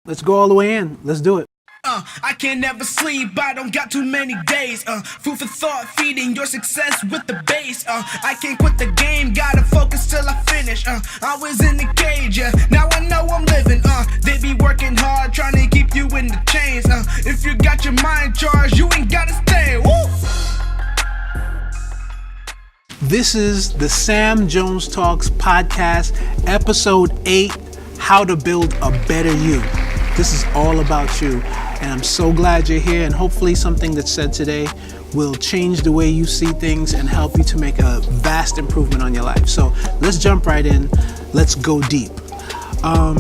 Let's go all the way in. Let's do it. I can never sleep, I don't got too many days. Food for thought, feeding your success with the base. I can't quit the game, gotta focus till I finish. I was in the cage, yeah, now I know I'm living. They be working hard, trying to keep you in the chains. If you got your mind charged, you ain't gotta stay. Woo! This is the Sam Jones Talks podcast, episode 8, How to Build a Better You. This is all about you, and I'm so glad you're here, and hopefully something that's said today will change the way you see things and help you to make a vast improvement on your life. So let's jump right in. Let's go deep. I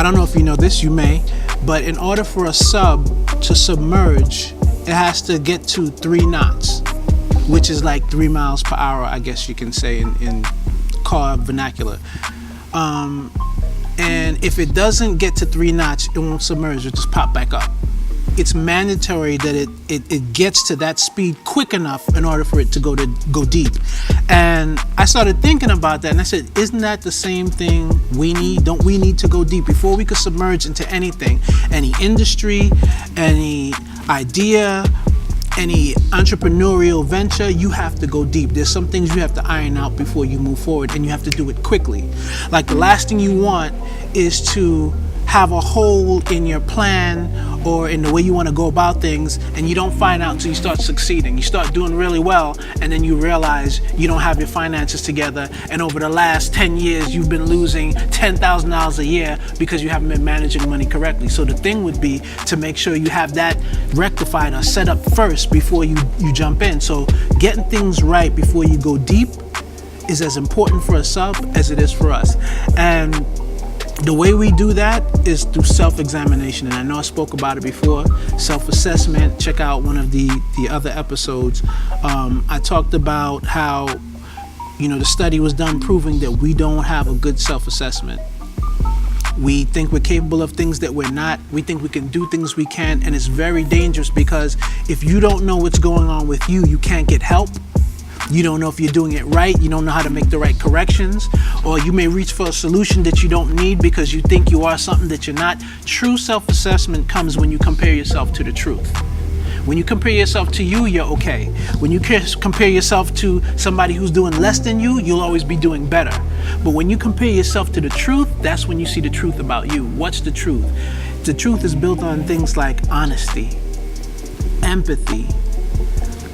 don't know if you know this, you may, but in order for a sub to submerge, it has to get to 3 knots, which is like 3 miles per hour, I guess you can say in car vernacular. And if it doesn't get to 3 knots, it won't submerge, it'll just pop back up. It's mandatory that it gets to that speed quick enough in order for it to go deep. And I started thinking about that, and I said, isn't that the same thing we need? Don't we need to go deep before we could submerge into anything, any industry, any idea, any entrepreneurial venture? You have to go deep. There's some things you have to iron out before you move forward, and you have to do it quickly. Like, the last thing you want is to have a hole in your plan or in the way you want to go about things, and you don't find out until you start succeeding. You start doing really well, and then you realize you don't have your finances together, and over the last 10 years you've been losing $10,000 a year because you haven't been managing money correctly. So the thing would be to make sure you have that rectified or set up first before you jump in. So getting things right before you go deep is as important for a sub as it is for us. And the way we do that is through self-examination, and I know I spoke about it before. Self-assessment. Check out one of the other episodes. I talked about how, the study was done proving that we don't have a good self-assessment. We think we're capable of things that we're not. We think we can do things we can't, and it's very dangerous because if you don't know what's going on with you, you can't get help. You don't know if you're doing it right. You don't know how to make the right corrections, or you may reach for a solution that you don't need because you think you are something that you're not. True self-assessment comes when you compare yourself to the truth. When you compare yourself to you, you're okay. When you compare yourself to somebody who's doing less than you, you'll always be doing better. But when you compare yourself to the truth, that's when you see the truth about you. What's the truth? The truth is built on things like honesty, empathy,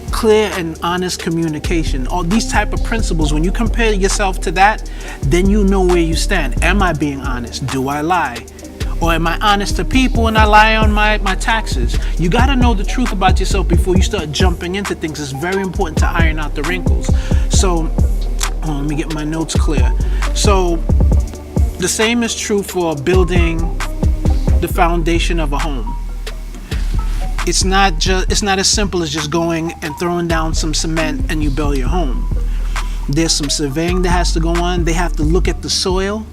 clear and honest communication. All these type of principles, when you compare yourself to that, then you know where you stand. Am I being honest? Do I lie? Or am I honest to people and I lie on my taxes? You got to know the truth about yourself before you start jumping into things. It's very important to iron out the wrinkles. So, let me get my notes clear. So, the same is true for building the foundation of a home. It's not as simple as just going and throwing down some cement and you build your home. There's some surveying that has to go on. They have to look at the soil.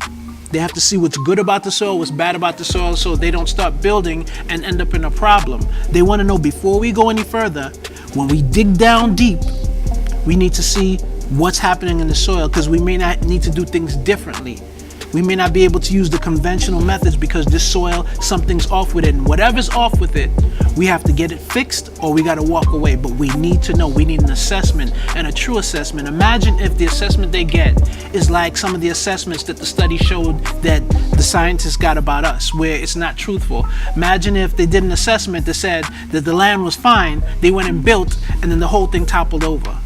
They have to see what's good about the soil, what's bad about the soil, so they don't start building and end up in a problem. They want to know before we go any further, when we dig down deep, we need to see what's happening in the soil, because we may not need to do things differently. We may not be able to use the conventional methods because this soil, something's off with it. And whatever's off with it, we have to get it fixed or we got to walk away. But we need to know. We need an assessment, and a true assessment. Imagine if the assessment they get is like some of the assessments that the study showed that the scientists got about us, where it's not truthful. Imagine if they did an assessment that said that the land was fine, they went and built, and then the whole thing toppled over.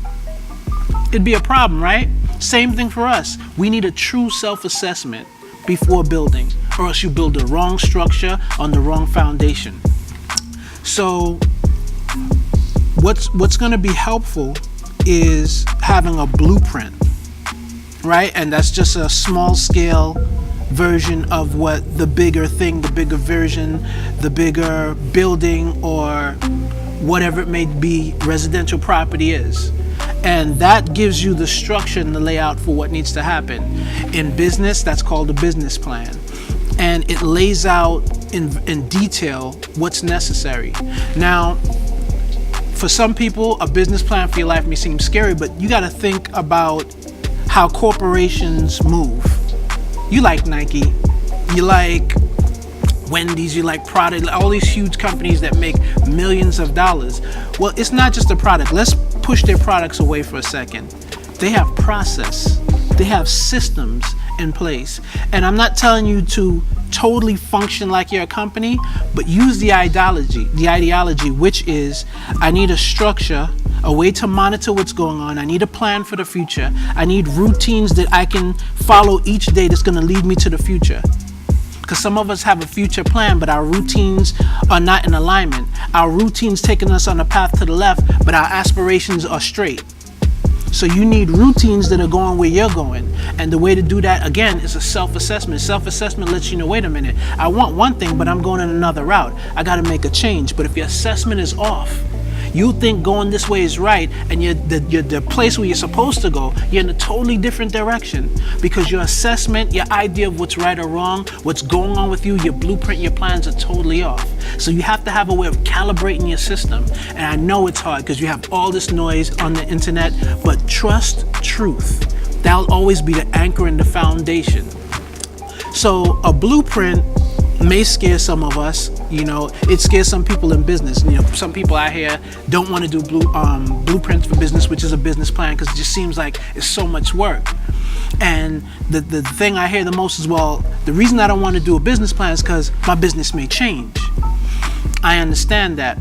It'd be a problem, right? Same thing for us. We need a true self-assessment before building, or else you build the wrong structure on the wrong foundation. So what's going to be helpful is having a blueprint, right? And that's just a small scale version of what the bigger thing, the bigger version, the bigger building, or whatever it may be, residential property is. And that gives you the structure and the layout for what needs to happen. In business, that's called a business plan. And it lays out in detail what's necessary. Now, for some people, a business plan for your life may seem scary, but you got to think about how corporations move. You like Nike, you like Wendy's, you like product, all these huge companies that make millions of dollars. Well, it's not just the product. Let's push their products away for a second. They have process, they have systems in place. And I'm not telling you to totally function like you're a company, but use the ideology, which is, I need a structure, a way to monitor what's going on. I need a plan for the future. I need routines that I can follow each day that's going to lead me to the future. Because some of us have a future plan, but our routines are not in alignment. Our routines taking us on a path to the left, but our aspirations are straight. So you need routines that are going where you're going. And the way to do that, again, is a self-assessment. Self-assessment lets you know, wait a minute, I want one thing, but I'm going in another route. I got to make a change. But if your assessment is off, you think going this way is right, and you're the place where you're supposed to go, you're in a totally different direction, because your assessment, your idea of what's right or wrong, what's going on with you, your blueprint, your plans are totally off. So you have to have a way of calibrating your system. And I know it's hard because you have all this noise on the internet, but trust truth. That'll always be the anchor and the foundation. So a blueprint may scare some of us, it scares some people in business. Some people out here don't want to do blueprints for business, which is a business plan, because it just seems like it's so much work. And the thing I hear the most is, well, the reason I don't want to do a business plan is because my business may change. I understand that,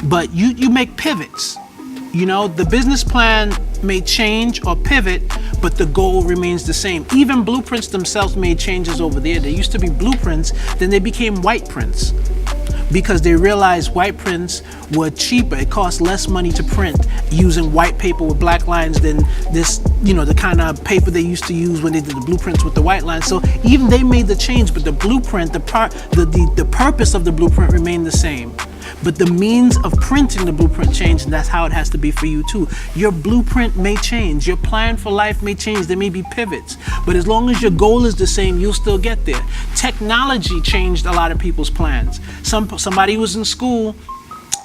but you make pivots. The business plan may change or pivot, but the goal remains the same. Even blueprints themselves made changes over there. They used to be blueprints, then they became white prints, because they realized white prints were cheaper. It cost less money to print using white paper with black lines than this, the kind of paper they used to use when they did the blueprints with the white lines. So even they made the change, but the blueprint, the purpose of the blueprint remained the same. But the means of printing the blueprint changed, and that's how it has to be for you too. Your blueprint may change, your plan for life may change, there may be pivots, but as long as your goal is the same, you'll still get there. Technology changed a lot of people's plans. Somebody was in school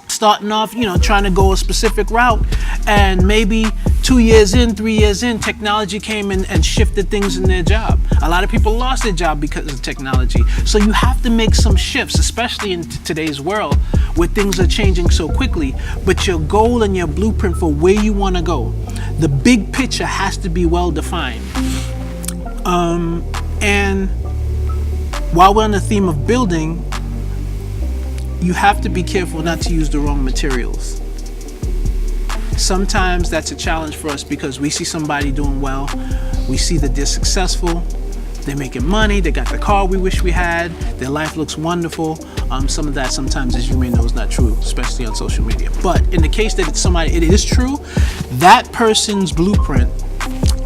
starting off, trying to go a specific route, and maybe 2 years in, 3 years in, technology came in and shifted things in their job. A lot of people lost their job because of technology. So you have to make some shifts, especially in today's world where things are changing so quickly. But your goal and your blueprint for where you want to go, the big picture has to be well defined. And while we're on the theme of building, you have to be careful not to use the wrong materials. Sometimes that's a challenge for us because we see somebody doing well, we see that they're successful, they're making money, they got the car we wish we had, their life looks wonderful. Some of that sometimes, as you may know, is not true, especially on social media. But in the case that it is true, that person's blueprint,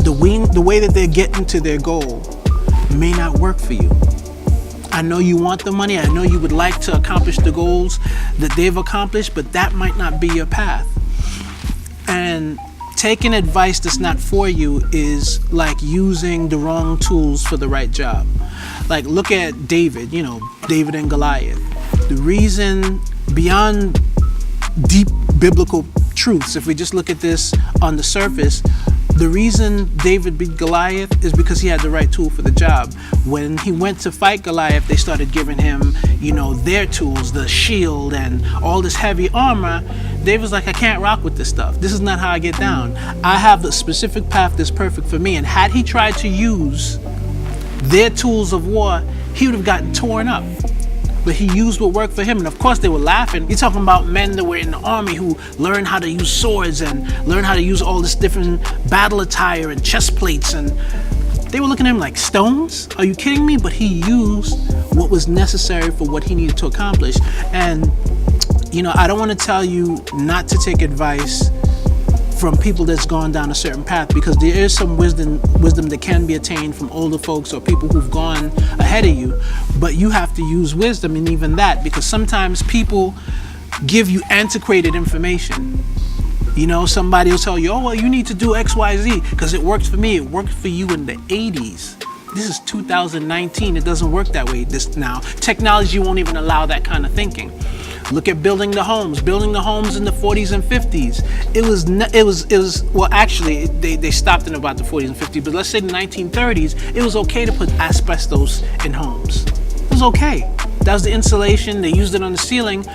the way that they're getting to their goal may not work for you. I know you want the money, I know you would like to accomplish the goals that they've accomplished, but that might not be your path. And taking advice that's not for you is like using the wrong tools for the right job. Like, look at David, David and Goliath. The reason, beyond deep biblical truths, if we just look at this on the surface, the reason David beat Goliath is because he had the right tool for the job. When he went to fight Goliath, they started giving him, their tools, the shield and all this heavy armor. David was like, I can't rock with this stuff. This is not how I get down. I have the specific path that's perfect for me. And had he tried to use their tools of war, he would have gotten torn up. But he used what worked for him. And of course they were laughing. You're talking about men that were in the army who learned how to use swords and learned how to use all this different battle attire and chest plates. And they were looking at him like, stones? Are you kidding me? But he used what was necessary for what he needed to accomplish. And, I don't want to tell you not to take advice from people that's gone down a certain path, because there is some wisdom that can be attained from older folks or people who've gone ahead of you, but you have to use wisdom in even that, because sometimes people give you antiquated information. Somebody will tell you, oh, well, you need to do XYZ because it works for me. It worked for you in the 80s. This is 2019. It doesn't work that way now. Technology won't even allow that kind of thinking. Look at building the homes in the 40s and 50s. Actually, they stopped in about the 40s and 50s, but let's say the 1930s, it was okay to put asbestos in homes. It was okay. That was the insulation. They used it on the ceiling.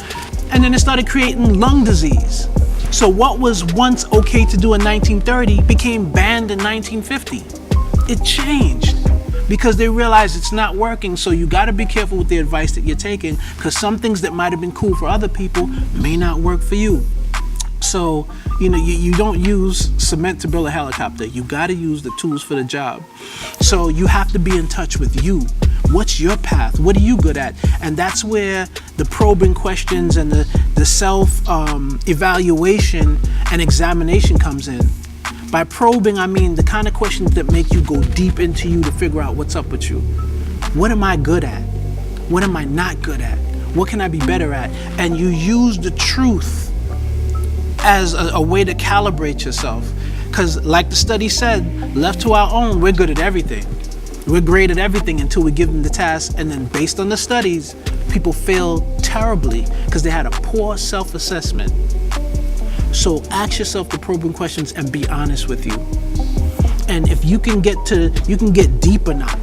And then it started creating lung disease. So what was once okay to do in 1930 became banned in 1950. It changed because they realized it's not working. So you got to be careful with the advice that you're taking, because some things that might have been cool for other people may not work for you. So, you don't use cement to build a helicopter. You got to use the tools for the job. So you have to be in touch with you. What's your path? What are you good at? And that's where the probing questions and the self-evaluation and examination comes in. By probing, I mean the kind of questions that make you go deep into you to figure out what's up with you. What am I good at? What am I not good at? What can I be better at? And you use the truth as a way to calibrate yourself. Because like the study said, left to our own, we're good at everything. We're great at everything until we give them the task. And then based on the studies, people fail terribly because they had a poor self-assessment. So ask yourself the probing questions and be honest with you. And if you can get deep enough,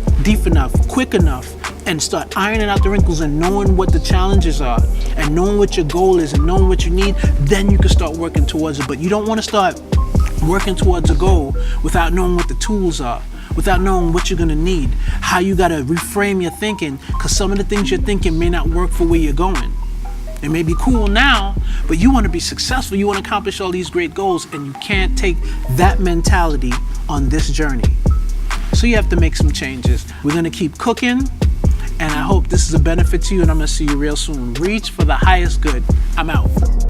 quick enough, and start ironing out the wrinkles and knowing what the challenges are and knowing what your goal is and knowing what you need, then you can start working towards it. But you don't want to start working towards a goal without knowing what the tools are, without knowing what you're going to need, how you got to reframe your thinking, because some of the things you're thinking may not work for where you're going. It may be cool now, but you want to be successful. You want to accomplish all these great goals, and you can't take that mentality on this journey. So you have to make some changes. We're going to keep cooking, and I hope this is a benefit to you, and I'm going to see you real soon. Reach for the highest good. I'm out.